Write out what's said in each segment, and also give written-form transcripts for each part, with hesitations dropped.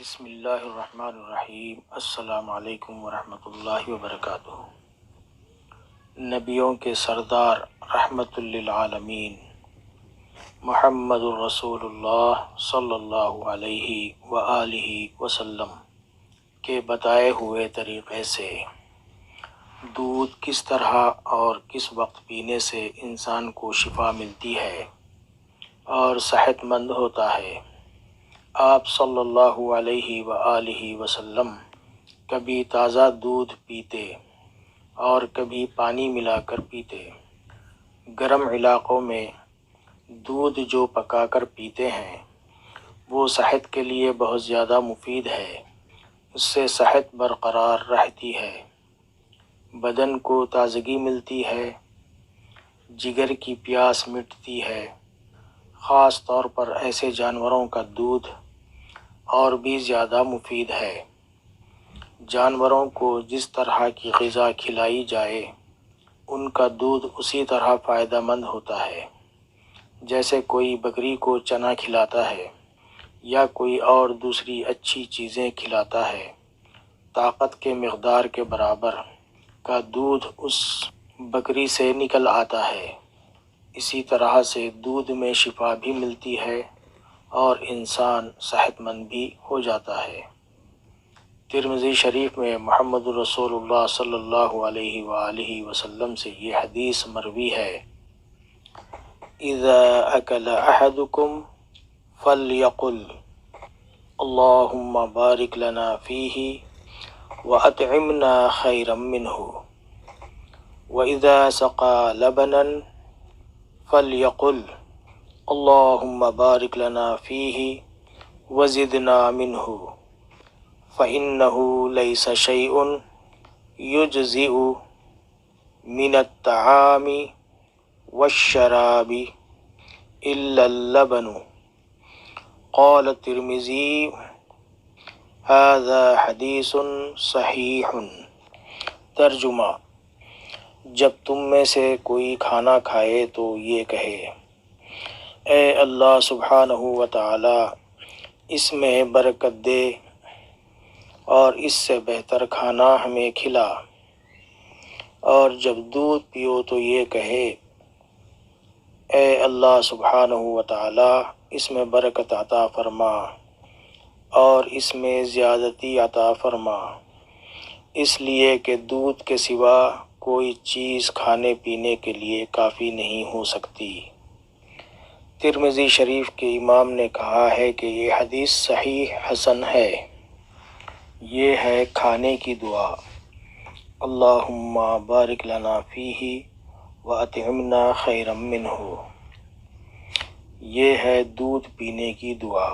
بسم اللہ الرحمن الرحیم۔ السلام علیکم ورحمۃ اللہ وبرکاتہ۔ نبیوں کے سردار رحمت للعالمین محمد الرسول اللہ صلی اللہ علیہ وآلہ وسلم کے بتائے ہوئے طریقے سے دودھ کس طرح اور کس وقت پینے سے انسان کو شفا ملتی ہے اور صحت مند ہوتا ہے۔ آپ صلی اللہ علیہ وآلہ وسلم کبھی تازہ دودھ پیتے اور کبھی پانی ملا کر پیتے۔ گرم علاقوں میں دودھ جو پکا کر پیتے ہیں وہ صحت کے لیے بہت زیادہ مفید ہے، اس سے صحت برقرار رہتی ہے، بدن کو تازگی ملتی ہے، جگر کی پیاس مٹتی ہے۔ خاص طور پر ایسے جانوروں کا دودھ اور بھی زیادہ مفید ہے۔ جانوروں کو جس طرح کی غذا کھلائی جائے ان کا دودھ اسی طرح فائدہ مند ہوتا ہے، جیسے کوئی بکری کو چنا کھلاتا ہے یا کوئی اور دوسری اچھی چیزیں کھلاتا ہے، طاقت کے مقدار کے برابر کا دودھ اس بکری سے نکل آتا ہے۔ اسی طرح سے دودھ میں شفا بھی ملتی ہے اور انسان صحت مند بھی ہو جاتا ہے۔ ترمذی شریف میں محمد رسول اللہ صلی اللہ علیہ وآلہ وسلم سے یہ حدیث مروی ہے: اذا اکل احدکم فلیقل اللہم بارک لنا فیہ واطعمنا خیرا منہ، واذا سقى لبنا فلیقل اللہم بارک لنا فیہ وزدنا منہ، فإنہ لیس شیء یجزئ من الطعام والشراب الا اللبن۔ قال الترمذی ھذا حدیث صحیح۔ ترجمہ: جب تم میں سے کوئی کھانا کھائے تو یہ کہے: اے اللہ سبحانہ و تعالی اس میں برکت دے اور اس سے بہتر کھانا ہمیں کھلا۔ اور جب دودھ پیو تو یہ کہے: اے اللہ سبحانہ و تعالی اس میں برکت عطا فرما اور اس میں زیادتی عطا فرما، اس لیے کہ دودھ کے سوا کوئی چیز کھانے پینے کے لیے کافی نہیں ہو سکتی۔ ترمذی شریف کے امام نے کہا ہے کہ یہ حدیث صحیح حسن ہے۔ یہ ہے کھانے کی دعا: اللہم بارک لنا فیہ واطعمنا خیرا منہ۔ یہ ہے دودھ پینے کی دعا: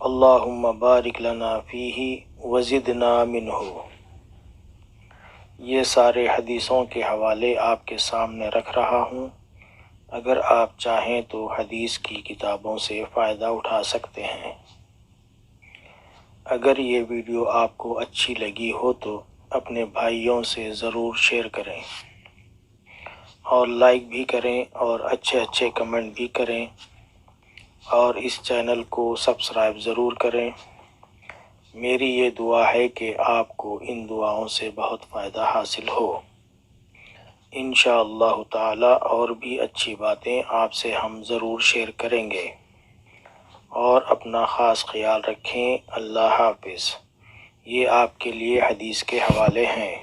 اللہم بارک لنا فیہ وزدنا منہ۔ یہ سارے حدیثوں کے حوالے آپ کے سامنے رکھ رہا ہوں، اگر آپ چاہیں تو حدیث کی کتابوں سے فائدہ اٹھا سکتے ہیں۔ اگر یہ ویڈیو آپ کو اچھی لگی ہو تو اپنے بھائیوں سے ضرور شیئر کریں اور لائک بھی کریں اور اچھے کمنٹ بھی کریں، اور اس چینل کو سبسکرائب ضرور کریں۔ میری یہ دعا ہے کہ آپ کو ان دعاؤں سے بہت فائدہ حاصل ہو۔ انشاءاللہ تعالی اور بھی اچھی باتیں آپ سے ہم ضرور شیئر کریں گے، اور اپنا خاص خیال رکھیں۔ اللہ حافظ۔ یہ آپ کے لیے حدیث کے حوالے ہیں۔